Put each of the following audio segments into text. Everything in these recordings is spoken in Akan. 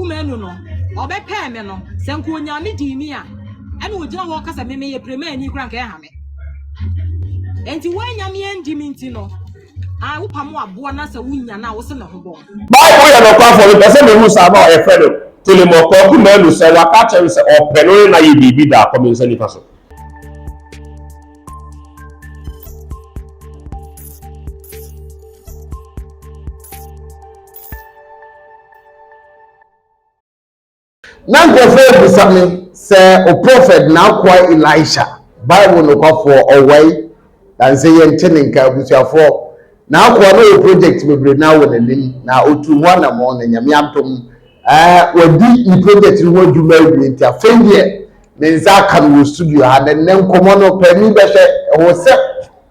menu no obe pay me no senko onyame di mi a ene ogina wo kasa me ye premier ni kura nka ha me enti wo nyame endi mi nti no wo pamo abo na sa wunya na wo se na ho bo Bible ya no kwa for me person me hu sa ba e friend telemoko ku menu se waka chere se openo na ye bibi da come nse nifa so. Now go for something say a prophet now quite Elisha Bible no call for away and say yen ka busuafo now kwa no project bebre now with the na otu one amon na nyame atom wadi ni project ni waduma bi ntia fendie ne nza kan wo studio ha ne nkomo no pani be hwe wo se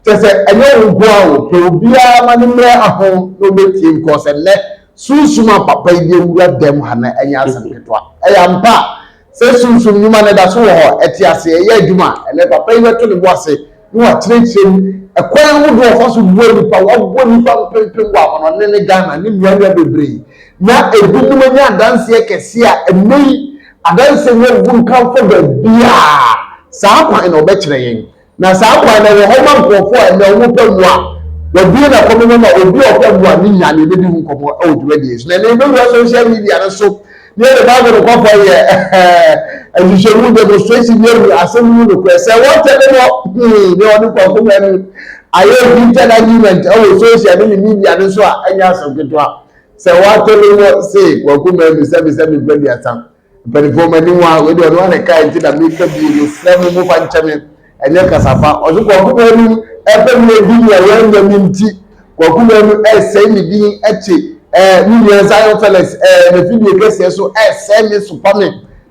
tese enye wo go awo pe obia ma ne mre aho no betim ko se ne susuma papa ide wura dem ha na enya asanketwa eyampa se susum nyuma ne da so ho etiase ye adwuma ene papa ide to ne bo ase no atrechim ekwan wo do ofaso buo nipa wo nipa pempem wa no ne Ghana ne nuanya bebre na edunum nya danse ekese a emei adanse we gun kan fo ba bia saa kwan na obekire yen na saa kwan na wo homa nkofo a na wo pamu a wabi na komo na obi opamu a ni nya ne be di nkomo e odwe de so na ne be social media no so ne the Bible ko for ye ajishemu demonstration ye asemu no kwese what tell no ne oni ko ko menu ayo digital argument o social media no so a anya asoketwa se what tell no say ko ko menu se be brandi atam perform ani wa we do no na kai ti da make bi no seven mo fa nchame enye kasafa o so ko ko menu e pe mi bi ya yanga minti ko ko menu e say mi bi eche Million Zion Felix the video kese so send me super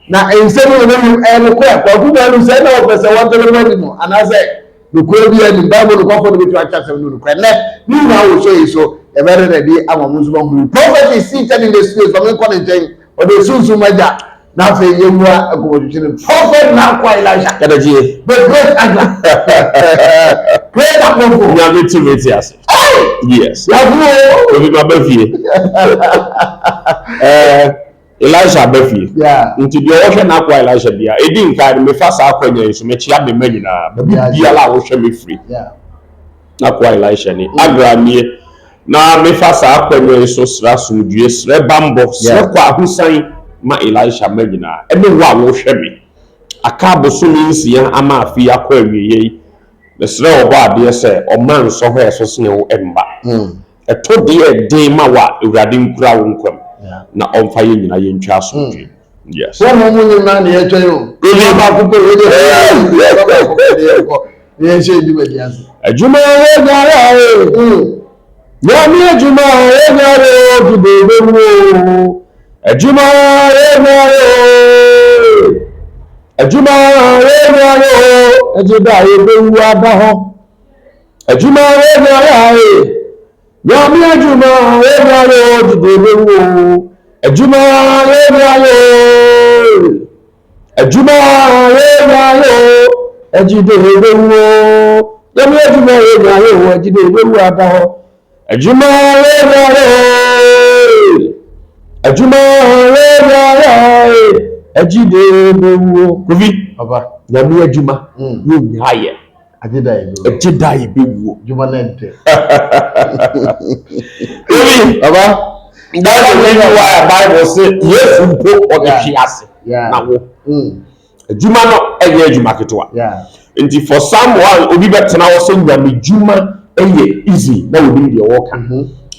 na ensem no no kwa kuba no say na opese want to ready no and I say no ko bi ani Bible ko for the to acha no kwa na ni na wo so so e very ready amamunzu ba hu prophet is seated in the space for me connecting or the sunsu maja na fe yemwa akobojuchire prophet na kwa Elisha Kadajie the great agla great apostol ya meet yes yes yawo obi ba bafie Elisha bafie nti de wo hwe na kwa Elisha bia edi nka me fa sa akwanya yesu me chia me manyina bia la wo hwe me free na kwa Elisha ni agramie na me fa sa akwanya yesu sra sumdue sra bambo sra kwa ahusan ma Elisha manyina ebe wo a wo hwe me akabo so ni nsia ama afi akwa awieye the sra oba ade se o man so ho eso se wo emba eto de den ma wa urade nkura wo nkwam na omfa ye nyina ye ntwa so dwe yes wo mo munyi na ne ye twayo ba ku ko we ye she di bedi ase ajuma we gara ya mi ajuma we gara du bebe wo ajuma we gara ajuma we gara ejida ye be wu ada ho ajuma we gara ya mi ajuma we gara du bebe wo ajuma we gara ajuma we gara ejide ye be wu ya mi ajuma we gara ejide ye be wu ada ho ajuma we gara ajuma we gara ejide ye be wu kofi baba ya mi ajuma yo nyaye ejida ye be wu juma nente kofi baba that's the reason why Bible say yes mpo o de fiase na wo ejuma no eye ejuma ketwa nti for someone obi betena wo so nyame juma eye easy na wo bi de wo ka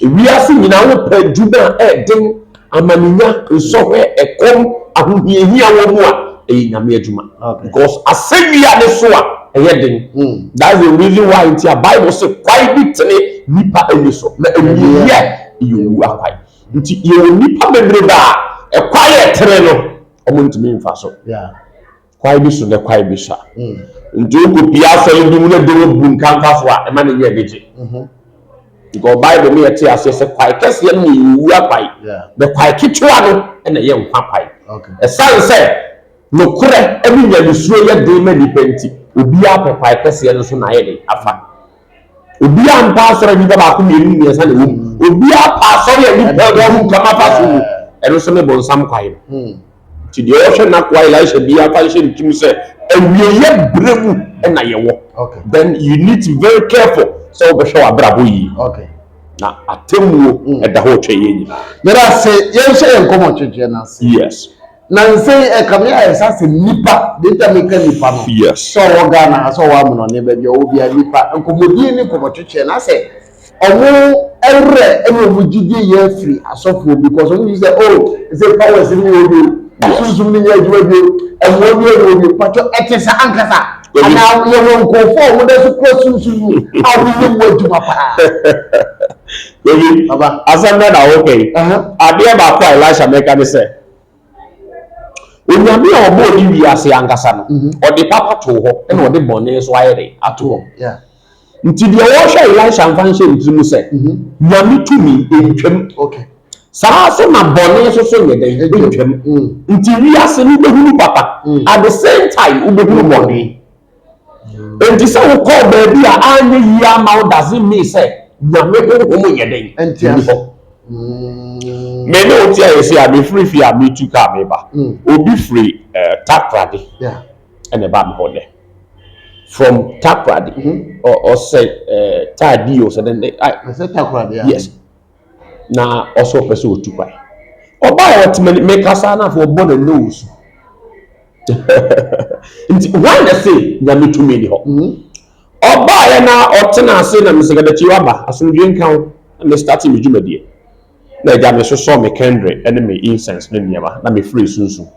ewiase nyina wo pa juma den amaninya nsohwe ekom ahohiahia wo mu a eye nyame ejuma because asewia ne so a eye den that's the reason why in the Bible say kwai bitene nipa eye so na ewiye yowu akwai nti ye nipa bebre ba ekwai etere no omuntimi mfa so kwai bi so ne kwai bi so nti okopia so ndi mu na do bunkanka so a ema ne ye deje because Bible me yete ase se kwai kese no yowu akwai be kwai kitwa no na ye nkwa kwai esanse no kure ebi nya bisuo ye de ma dipenti obi apepa kese no so na ye de afa obi ampa asore ni ba ko mienu ni esa na wo obi apa asore ni pe do hu kama pa so ɛno nso ne bonsam kwae no nti deɛ ɔhwɛ na kwae Elisha bi afa nhyɛ ne tim sɛ awieyɛ brɛ mu ɛna yɛwɔ then you need to be very careful sɛ wobɛhwɛ w'abrabɔ yie na atemmuo ɛda hɔ twɛ yɛ nyinaa yɛda se yɛnhyɛ yɛn nkɔmmɔ twetwe no ase yes na nsɛn ɛkame ayɛ sa sɛ nipa de nta meka nipa no yes sɛ ɔwɔ Ghana sɛ ɔwɔ amono ne baabi ɔwɔ bia nipa nkɔmmɔdie ne nkɔmmɔ twetwe na sɛ ɔmo ɛwerɛ ɛna ɔmo gyidie yɛ afiri asɔfoɔ because ɔmo yi sɛ oh ɛsɛ powers ne wɔ bio sunsun ne nyɛ adwuma bio ɛmoa bi wɔ bio patɔ ɛte sa ankasa ana yɛwɔ nkɔfoɔ ɔmo dɛ so kura sunsun mu a ɔmo yɛ mu adwuma paa baby baba asɛm na okay adeɛ baako a Elisha meka ne sɛ onyame a ɔbɔ odi wiase ankasa no ɔde papa to hɔ ɛna ɔde bɔne so ayɛ de ato hɔ nti deɛ wɔhwɛ Elisha mfa nhyɛ nti mu sɛ nyame tumi ɛntwam saa so na bɔne so so nyɛ den ɛntwam nti wiase no wobɛhunu papa at the same time wobɛhunu bɔne nti sɛ wokɔɔ baabi a anyɛ yie ama wo doesn't mean sɛ nyame honhom yɛ den ɛnti hɔ me ne oti aye say abi free fi abi tu ka me ba obi free Takrade and ba me hode from Takrade or say Tadio so then I say Takrade yes na also person otu kwai oba what me kasa na for born and nose why they say nyame to me ho oba ya na otena ase na me se gada chi waba asomdwe nkan na start me dwumadie na ja me so me kendre ene me incense ne niema na me free sunsun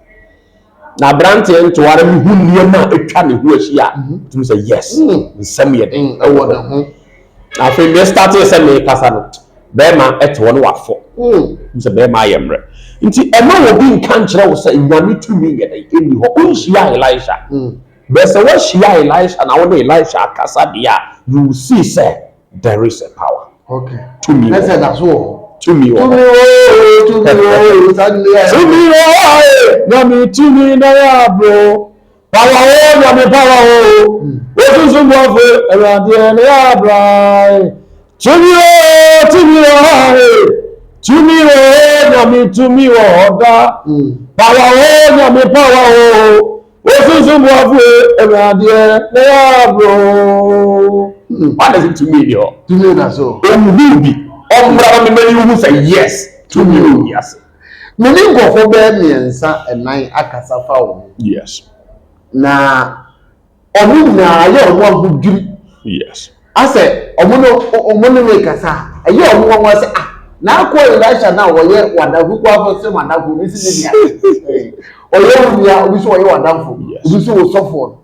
na brante ntware me hu niema etwa ne hu ahia tum say yes nsem ye den ewo da ho na fe me start say me kasa no be ma etwo no wafo tum say be ma yemre nti ema wo bi nkan kire wo say nyame tumi ye den eni ho onhia Elisha be say wo hia Elisha na wo ne Elisha akasa dia you see say there is a power tumi let's say that's all tumi na ya bro power nyame power osusu mo fe erade na ya bra tumi oda power nyame power osusu mo fe erade na ya bro what does it mean here tumi na so bi omra me many who say yes to me yes me ni ngofo be miensa enan akasa fa wo yes na omu na ye omu agudwiri yes ase omu no me kasa aye omu won ase na akwa Elisha na wo ye wadafu kwa fo se wadafu bi si ne dia oye nya obi so wo ye wadafu obi so wo sofo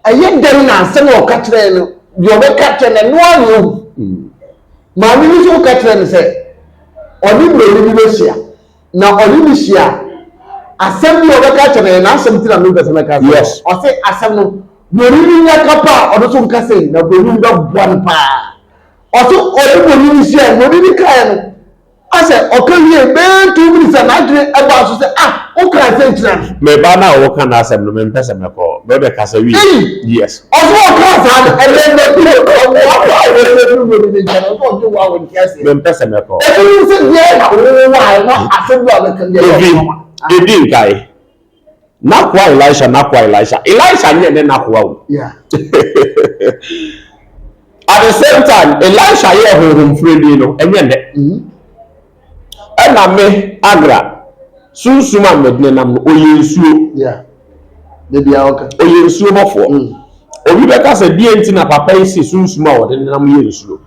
aye dem na ase na o ka kire no yo be ka kire no anu maami ni so ka kire ne se oni mreni bi be hia na oni bi hia asem bi o be ka kire na asem ti na no be se me ka yes o se asem no mreni bi nya kapa o do so nka se na mreni bi buan pa o so oni mreni bi hia mreni bi ka no ase o ka wie be 2 minutes na adwe e ba so se o ka se kire me ba na o ka na asem no me mpese me ko be be ka se wi yes o so o ka sa e le me bi o me mpese me ko e se die na o wa na asem bi o be kan die Edi nkai na kwa Elisha nye ne na kwa o yeah at the same time Elisha ye hohom fredi no enye nde na me agra sunsuma medne nam no oyensuo yeah baby okay oyensuo bofo obi beka se die nti na papa isi sunsuma o de nam yensuo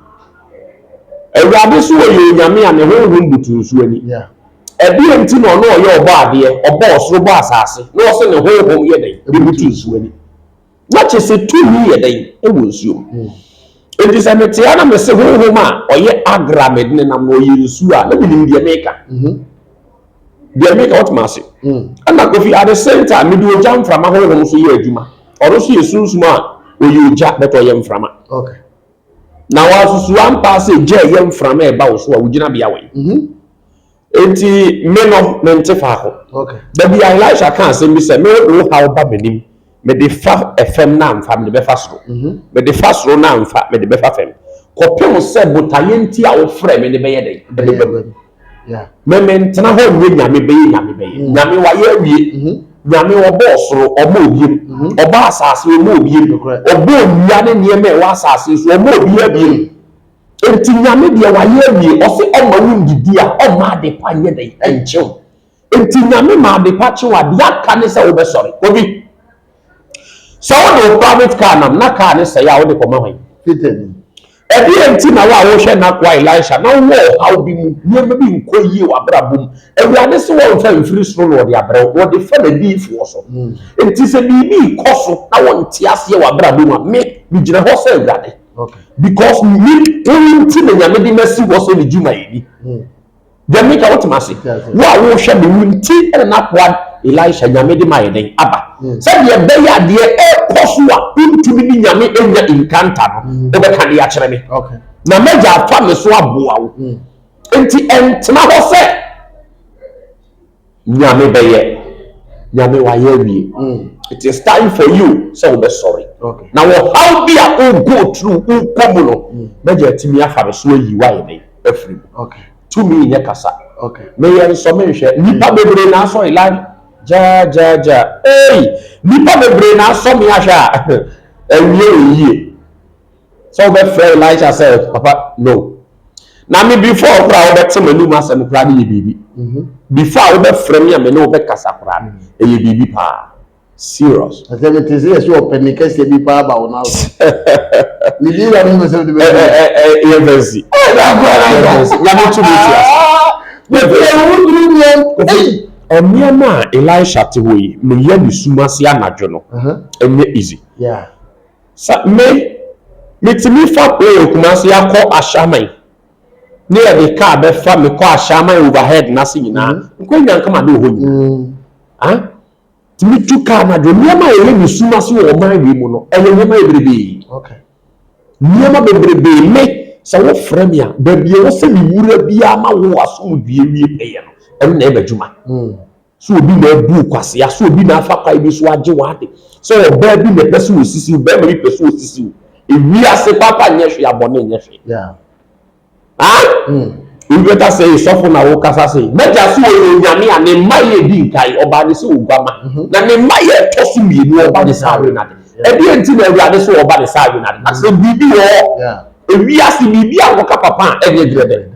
ewrade so oye nyame a ne hohom butunsuo ani yeah ebie nti no no oye obo ade obo osoro bo asase no o se ne hohom ye den butunsuo ani na chese tumi ye den ewonsuo enti se metia na me se hohom a oye agra medne nam no oyensuo a na bi nim de meka they make out massive and na Kofi at the same time me do jam from hohom so ye adwuma oro so ye sunsuma oye oja beto ye mframa okay na wasusu ampa se je ye mframa e ba wo so a wugina bia we enti me no me ntefa ho okay da bia Elisha kan se mi se me wo ha ba benim me de fa fm na amfa me de be fa soro me de fa soro na amfa me de be fa fm kopem se botaye nti a wo frɛ me de be ye den Memen tena ho nye nyame beye nyame wa ye wie nyame obo soro obo obiem oba asase obo obiem obo nnua ne nieme wa asase so obo obiem enti nyame de wa ye wie o se oma wundidi a oma de pa nye de enchew enti nyame ma de pa che wa de aka ne se wo be sori obi so wo private car na car ne se ya wo de koma hwan fiteni Ebi enti na wa wo hwe na kwa Elisha na wo how bi mu niema bi nko yie wa brabom ewuade se wo mfa mfiri soro no de abrɛ wo de fa na bi fo so enti se bi koso na wo nti ase wa brabom a me gina ho se ewuade because me enti na nyame di masi wo so ne juma yi de me ka wotima se wa wo hwe me nti na kwa Elisha nyame di ma yeden aba se de be ya de koso a ntumi ni nyame enya inkanta no de be ka de a kyere me na meja afa me so aboa wo enti entena ho se nyame be ye nyame wa ye wie it is time for you so we be sorry na wo how be a go through komo no meja timi afa me so yi wa yeden afri to me nye kasa me ye so me hwe nipa bebre na so ilai ja nipa bebre na so me ahwa ewie so be free Elisha said papa no na me before kura we betem anum asem kura ne bibi before we be free me me no be kasa kura e ye bibi pa serious it is you open me case bi pa ba ona ni bi na me se de be university ya me to be Oniama Elisha te ho yi me ye ni suma se anadwo no enye easy sa me timi fa play Kumasi akọ Ashaman ne ye de car be fa me kọ Ashaman overhead na se nyina nko nya nka ma de ho ni timi tu car na do niama ye ni suma se wo man wi mu no enye niama ebrebe niama bebrebe me sa wo frame ya ba bie wo se mi wura bia ma wo asom due wie peye no em na e bajuma so obi na bu kwase ya so obi na afa kwa ibi so age wade so oba bi na pese wo sisi ba ma bi pese wo sisi ewi ase papa nyehwe abone nyehwe Ubeta say sofo na wo kasa say meja so o nyame a ne maye di nkai oba ne se ogwama na ne maye tosu mienu oba ne sawe na de e bi enti na awurade so oba ne sawe na de na se bibi wo ewi ase bibi a wo ka papa e ne grede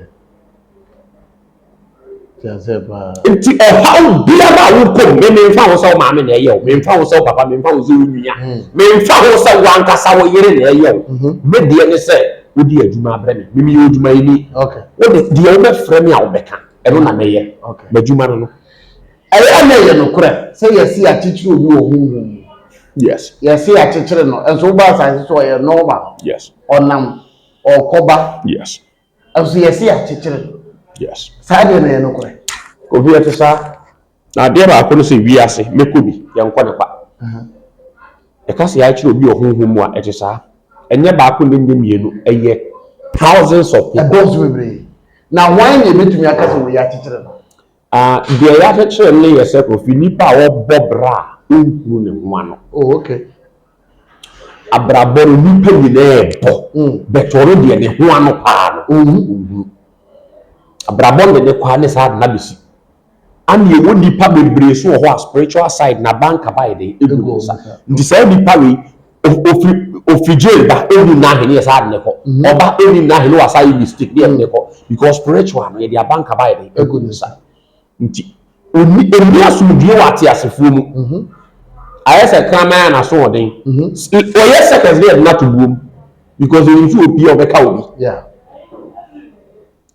enti how biara wo ko me mfa wo so maame na eye o me mfa wo so papa me mfa wo so nwunya me mfa wo so wankasa wo yere na eye o me de ne se wodi adwuma abrɛ me me adwuma yi ni wodi de wo be frɛ me a wo bɛka ɛno na me ye adwuma no ɛyɛ na ye no korɛ sɛ yɛsi akyekyere obi wo huhu yes yɛsi akyekyere no enso wo ba asase so yɛ normal yes ɔnam ɔkɔba yes enso yɛsi akyekyere yes saa de na ye no korɛ obi ete sa na de ba ko no se wi ase mekobi ye nkɔ ne pa e ka se ya kyerɛ obi ohunhu mu a ete sa enye ba ko ne mienu eye thousands of people na why ne betumi akase wo ya kyekere no de ya kyekere ne ye se kofi nipa wo bobra onhuru ne ho ano okay abraboro nipa nyina ebo betoro de ne ho ano pa no abrabon de kwa ne sa na bisi ani ewo nipa bebre so ho spiritual side na banka ba de egu sa ndi sa nipa we ofije ba eni na he ne sa de ko oba eni na he no asa yi mistake de ne ko because spiritual no ye banka ba de egu sa nti oni asumdie wate asefo mu ayese krama na so odin oye seconds there na to boom because you nti obi obeka obi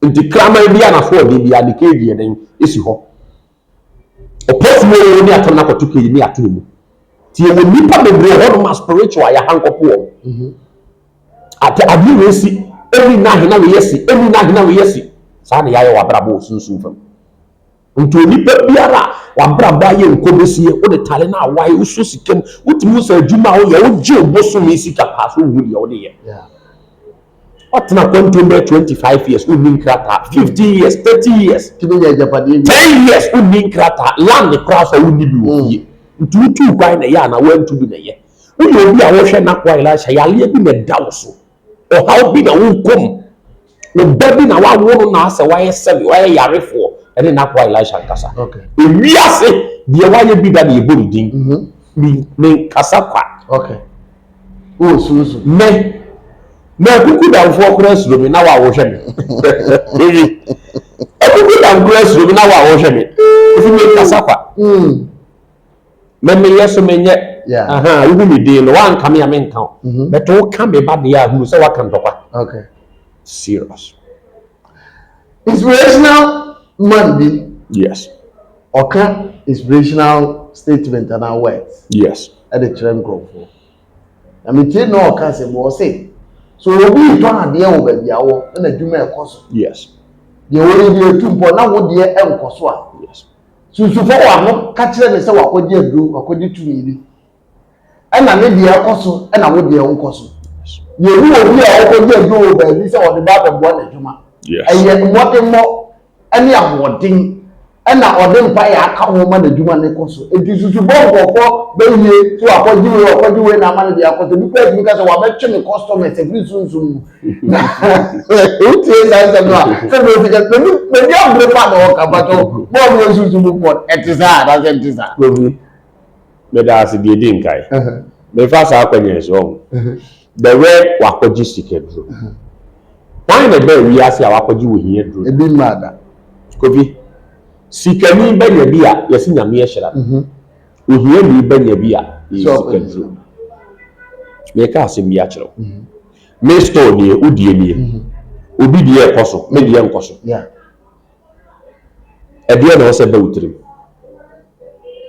nti krama bia na so odin bia de keji den esi ho opofu wo ni atona koto keji ni atona mu ti e nipa bebre ho no spiritual ya hankopo ati abi we si emi na he na we yesi emi na he na we yesi sa na yaye wa brabo sunsun fam nti nipa biara wa brabo aye nkobesie wo de tale na awai uso sikem wutimu sa adwuma wo ye wo je oboso mi sika pa so wu ye wo de ye otna kontumbe 25 years unin krata 15 years 30 years tinya japadi 10 years unin krata land cross uni bi wo ye ntutu kwai na ya na wantu bi na ye wo obi a wo hwe na kwai la sha yale bi na dawo so o how bi na wo kom no baby na wa wo na ase wa yesebe wa yarefo ene na kwa Elisha kasa okay ewiase de wa ye bi da de ebo din me kasa kwa okay oh so me kuku da fo cross do me na wa wo hwe me kuku da cross do me na wa wo hwe me ifi me kasa kwa me yeso me nye aha ugu me de no wan kam ya me nkan but o kam be ba de ya hu se wa kan dokwa okay serious inspirational man be yes okay inspirational statement and words yes at the trend group for I mean you know can say bo say so obi to na de wo ba bia wo na dwuma e koso yes de wo de tumpo na wo de e nkoso a yes susu fo wa no ka kire me se wakodi aduru wakodi tumiri na me de akoso na wo de nkoso ye hu obi a wakodi aduru ba bi se wo de ba bo na dwuma eye modemo ene amodin na odin pa ya aka ho ma na dwuma ne koso enti susu bo nkofo be ye so akodi we na ma de akoso bi kwa bi ka se wa be twe me customers every sunsun uti esa no se me fika me dia bre pa no ka ba to bo mo susu bu pot etisa da se etisa me da se die din kai me fa sa akwanya so the way wakoji sikedro why na be wi ase a wakoji wo hie dro e bi mada kobi sikani banya bi a yesi nyame ehira ohie bi banya bi a sikedro me ka se mi a kiro me store ni udie ni obi die ekoso me die nkoso yeah e die na o se ba utrim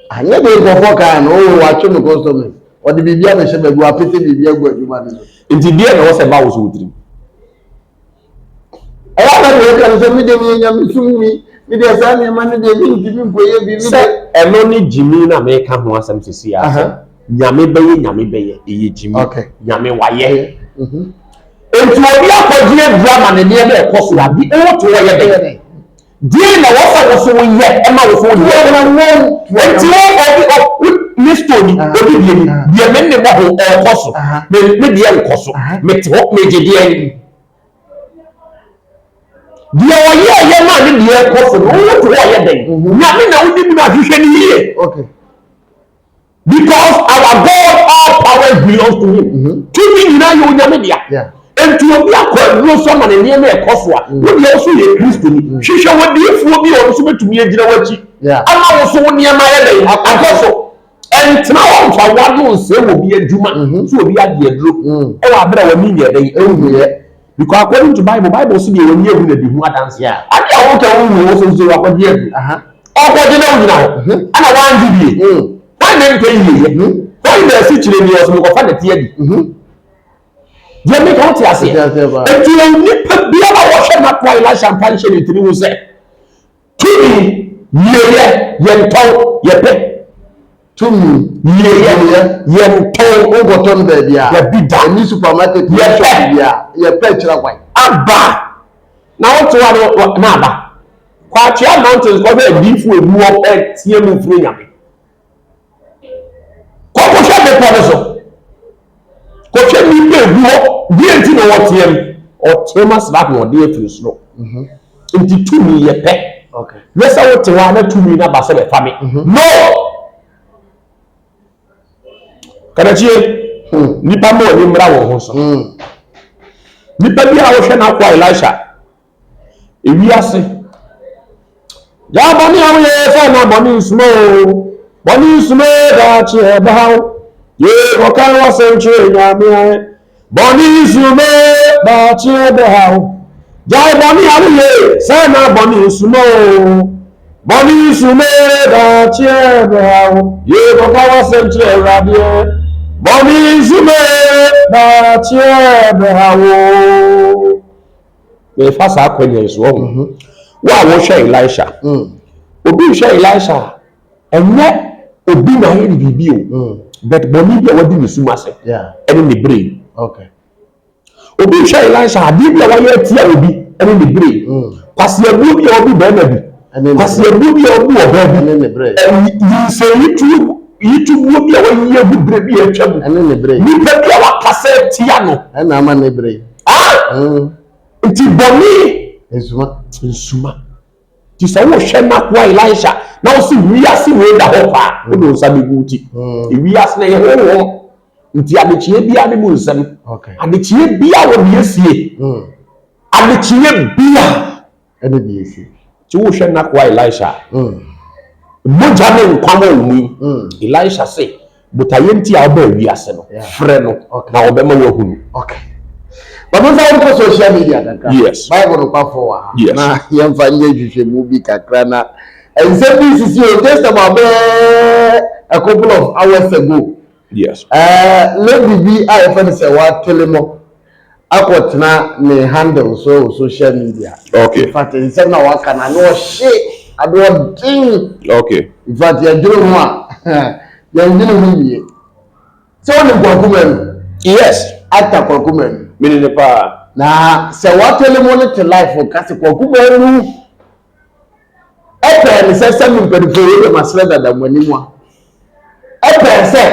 anya be nkofo kan no wa twe me customers o de bibia na hye bagu apete bibia gu adwuma ne nti die na o se ba wo so utrim aya na de kan so mi de mi nyam summi mi de sa ne ma ne de mi di mi koye bi mi de eno ni jimi na me ka ho asem sisi ya nyame beye eye jimi nyame waye enti obi akɔgye drama ne ne na ɛkɔ so abi o to wɔyɛ de die na wɔfa wo so yɛ ɛma wo so yɛ na wo enti obi ni story obi die ni die me ne mo ho ɛkɔ so me die nkɔ so me te ho me gye die ni die wɔyɛ ma ne die ɛkɔ so wo to wɔyɛ de nyame na wo di bi na hwehwɛ ni yie okay because our God all power belongs to him to me na yo nyame dia yeah enti obi akɔduro so ma ne ne na ɛkɔ so a wo de so yɛ Kristo ni hwehwɛ wo de efuo bi o so betumi agyina wachi ama wo so wo ne ma yɛ dɛ akɔ so entena wo mfa wa no nse wo bi adwuma so obi ade aduro e wa bra wa mi ne dɛ ehu yɛ because according to Bible so de wo ne ehu na de hu adanse a ade a wo ka wo so so akɔde adu ɔkɔde na wo nyina ho ana wa andi bi wa ne nka yie wa ne asi kyire bi o so ko fa na tie di ye make out here say enti nipa bia ba wo hwe na kwa Elisha mpanche ne tiri wo se tumi ye ntɔn ye pe tumi ye ntɔn ogoton ba bia ya bida ni supermarket ye shop bia ye pe kira kwan aba na wo to wa na aba kwa chia mountains ko be bifu ebu wo tie mu furu nyame ko ko hwe be po so ko hwe mi be ebu wo die nti no wotem otema slap no de afiri soro nti tumi ye pe okay lesa wote wa na tumi na ba se be fa me no kana chie nipa mo ni mra wo ho so nipa bi a wo hwe na kwa Elisha ewi ase ya boni awo ye fa na boni sumo da che ba ye ko kan wa se che nyame boni sumo ba che ba ja boni awo ye sa na boni sumo da che ba ye ko kan wa se che radio boni sumo da che ba wo me fa sa kwanya so wo wo hwe Elisha obi hwe Elisha enye obi na ye bibi o but boni bi wadi misuma se ene ne brain okay obi hwe Elisha adi bi wa ye tia obi ene ne brain kwase abu bi obi ba na bi kwase abu bi obi oba bi ene ne brain yi se yitu bi wa ye bu brain bi atwa mu ene ne brain ni pe bi wa kase tia no ene ama ne brain nti boni nsuma ti sa wo hwe na kwa Elisha na wo si wiase we da ho pa wo do nsa beguti wiase na ye ho nti adechie bia ne mu nsam adechie bia wo biesie adechie bia ene biesie ti wo hwe na kwa Elisha moja ne nkwa mu Elisha say butayenti a oba wiase no frɛ no na obema wo hunu But once I go social media, yes. Bible no kwa yes. Na yemfa nye movie kakra na. And this is just about a couple of hours ago. Yes. Lady B I find say what telemo akotna ne handle so social media. Okay. In fact, in say na wa kana no shit. I do thing. Okay. In fact, you do one. You do me. So on the yes. Ata kwakumen. Meaning pa na se wa telemo to life for kasi kwakumen nu epe ni se se mpedi fo we masle dada mwani mu epe se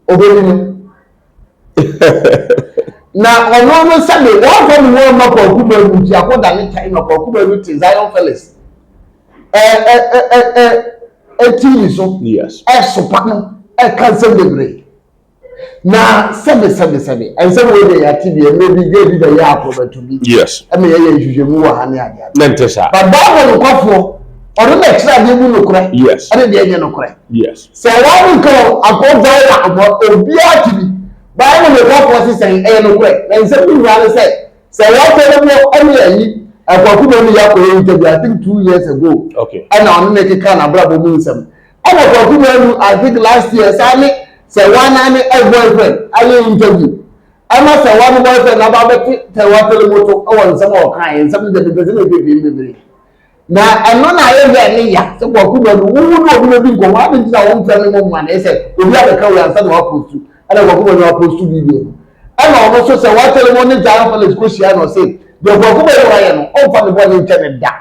obeni na ono no se me wa fa mi wo ma kwakumen nu ti akoda ni time na kwakumen nu ti Zion Felix ti so yes sopa no cancel the break na sebe and some way they activate maybe get the yakko to be yes I mean you mu wa hane ade mentesa but Bible kwafo odo na extra de mu nokure yes ade de enye nokure yes so one ko akoda ya obi atibi Bible kwafo si say enye nokure na nsem ni wa say say what tell me ene yi akwaku no ya ko interview I think 2 years ago okay and on na kika na brabo mu nsem akwaku no I think last year say say one and a boyfriend I interview I must say one boyfriend about the water motor on some more kind something that the president be na eno na ye be ya so kwaku no wo bi go wa bi na won tell me man e say obi abeka we answer na post to and kwaku no post to video and no so say what tell me on Zion Felix go share no say the kwaku no wa ye no o fa me bo ni internet da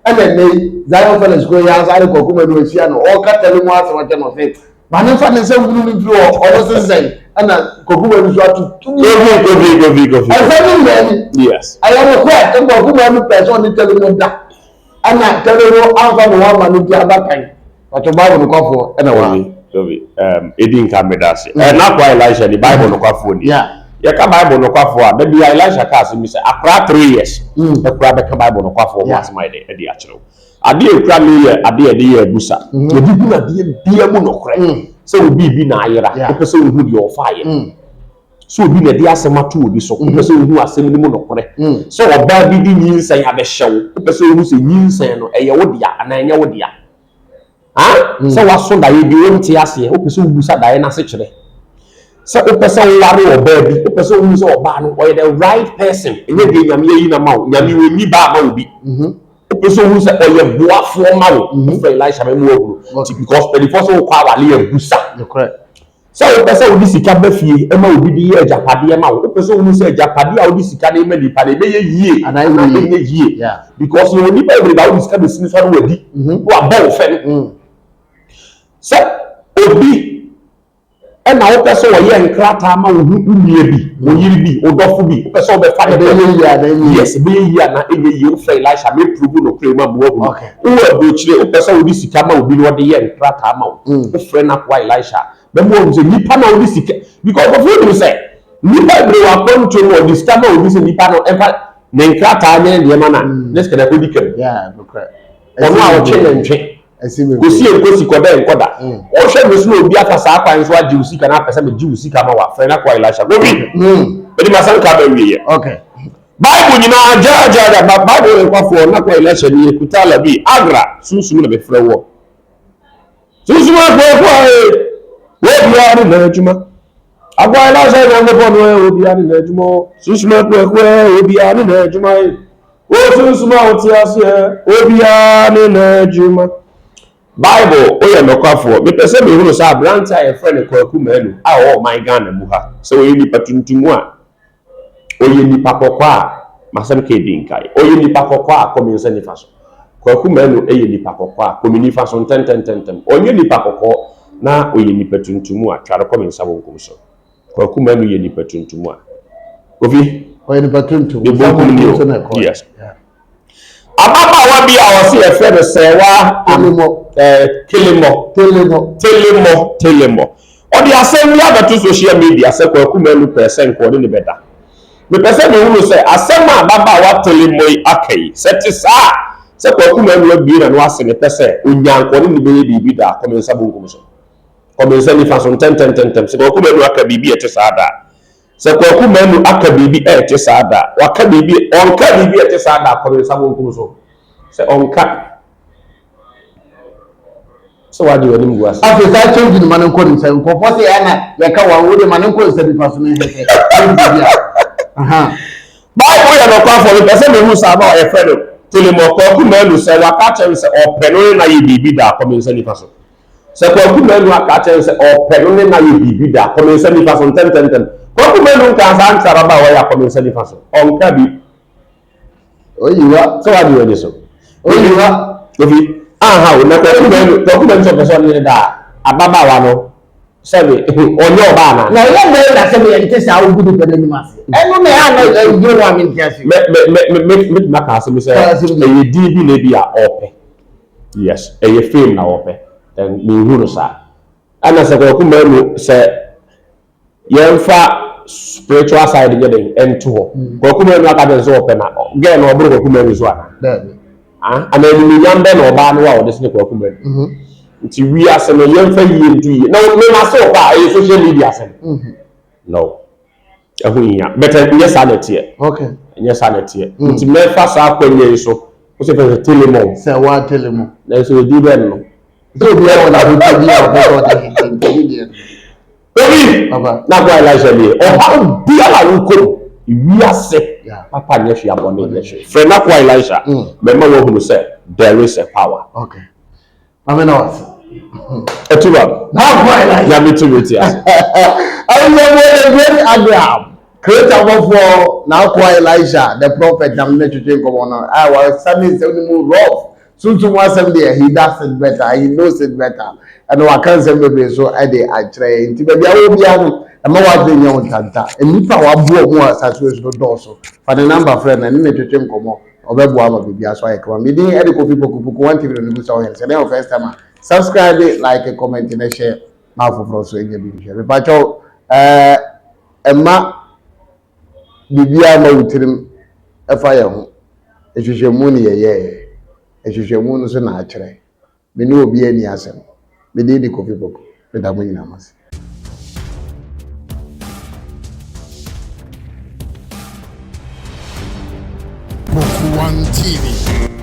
and then Zion Felix go ya answer kwaku no share no o ka tell me what what no say Mane fa ne se wunu ni flo o so say ana kokuwa ni so atu go azabi mani yes I am quite and kokuwa ni person ni tell me da ana tell me anfa no wa manu bi abakan wato Bible no kwafo na wa edin ka medase na kwa Elisha the Bible no kwafo ni ya ka Bible no kwafo a da bi Elisha ka se mi say akra 3 years akra be ka Bible no kwafo was my day e di akiro ade ekura me ye ade de ye abusa odi bi na de bia mu no kore so obi bi na ayera o pese ohu de ofaye so obi na de asema to obi so o pese ohu asem ni mu no kore so oba bi di nyinsan abehyew o pese ohu se nyinsan no eye wo dia ana enye wo dia so waso da ye bi wonti ase o pese obusa da ye na se kire so o pese ware oba bi o pese ohu se oba no o ye the right person enye de nyame yi na ma nyame we ni ba ma obi so who say oh yeah boa for ma wo for Elisha me mo because the first one kwa wale abusa correct so o pese odi sika ba fie e ma obi di ye ajapade ma wo o pese who say ajapade a odi sika na me di pa na be ye yie ana ye yie because you ni pa every ba odi sika be sini so wadi wo aba wo fe so obi e na wo pese wo ye nkrata ma wo humie bi wo yiri bi wo dofo bi wo pese wo be fa be ye yes be ye na enye ye wo fa Elisha me prove no kre ma bo wo abo chire wo pese wo di sika ma obi no de ye nkrata ma wo frɛ na kwa Elisha be mo wo se nipa na wo di sika because of you say nipa bre wa konto no di sika ma obi se nipa no emfa ne nkrata anya de ma na let's get a good kem correct ono a wo twe ntwe kosi enkosi ko be nkoda o hwe me so obi aka saa kwan so agi usika na pese me gi usika ma wa frɛ na kwa Elisha go bi be di masan ka ba wiye okay Bible nyina jaja da Bible kwafo na kwa Elisha ni ekutala bi agra sunsun na be frɛ wo sunsun ma wo bi ari na adwuma agwa Elisha na ngo no obi ari na adwuma sunsun ma obi ari na adwuma o sunsun ma o ti ase obi ari na adwuma Bible oye nokwafo me pese me hunu sa branta e friend kwaku manu a o my Ghana mu ha so oye ni patuntumu a oye ni pakokwa masam ke dinkai oye ni pakokwa komi nsa ni faso kwaku manu eye ni pakokwa komi ni faso tentem onye ni pakokwa na oye ni patuntumu a tware komi nsa wonkum so kwaku manu ye ni patuntumu a ofi Oye patuntu. Yes. Ababa bi a wose e fe no sewa telemo. Odi asem ya beto social media se kwaku manu percent ko ne beta. Me person me hu se asem ababa wa telemo akai. Se ti sa se kwaku manu abi na no ase ne pese onyanko ne be bibi da ko me sabo nkom so. Ko me se ni fa so tem se kwaku manu aka bibi e ti sa da. Se kwaku manu aka bibi e ti sa da. Waka bibi onka bibi e ti sa da ko me sabo nkom so. Se onka so what do you mean was after that change the man ko nse ko for say ana ya ka wa wo de man ko nse bi fa so ne he aha Bible ya no kwa for the person who say about e friend telemo ko ku manu se waka chen se openo na ye bibi da ko me nse ni fa so se ko ku manu aka chen se openo na ye bibi da ko me nse ni fa so tem ko ku manu ka san sara ba wa ya ko me nse ni fa so onka bi oyiwa so what do you mean so oyiwa ofi aha o na ko ku manu so person ni da ababa wa no sebe onyo ba na na ye me da se me yente sa wo gudu pede ni mase eno me ana yo wa min tiasi me maka se me se e di bi na bi a ope yes e ye fame na ope then me huru sa ana se ko ku manu se yemfa spiritual side je den ento ho ko ku manu aka den so ope na ge na oburu ko ku manu so ana ana ni nyambe na oba no wa o de se ko ku manu nti we ase no yemfa yie ndu yie na me na so pa e social media ase no ahunya better yes sanity okay yes sanity nti me fa sa kwanye so o se fe telemo se wa telemo na so di ben no so bi e wona ho tabi e ko de obi baba na kwa Elijah bi o ha bi ala nko wi ase papa nye hwe abone nye hwe fre na kwa Elijah me ma wo hu say there is a power okay amena was etuba na kwa Elijah ya metu weti ase I know great Abraham creator for now kwa Elijah the prophet that me to come on I was standing say the move rough soon was there he does it better he knows it better and I can't say maybe so I dey atray nti baby I will be am e ma wa de nyon tanta enipa wa bo mu asase so do so for the number friend and me to come on obebo ama baby aso I come me din e dey kofi pokupuku one tv no go so here say na first time subscribe like comment and share ma for so enye bi share pa cho Emma bibia ma wutirim efa ya ho ehwehwemu ne ye ehwehwemu no so na akere me ne obi ani asem me de kofi boko me da mo nyina mase Boku One TV.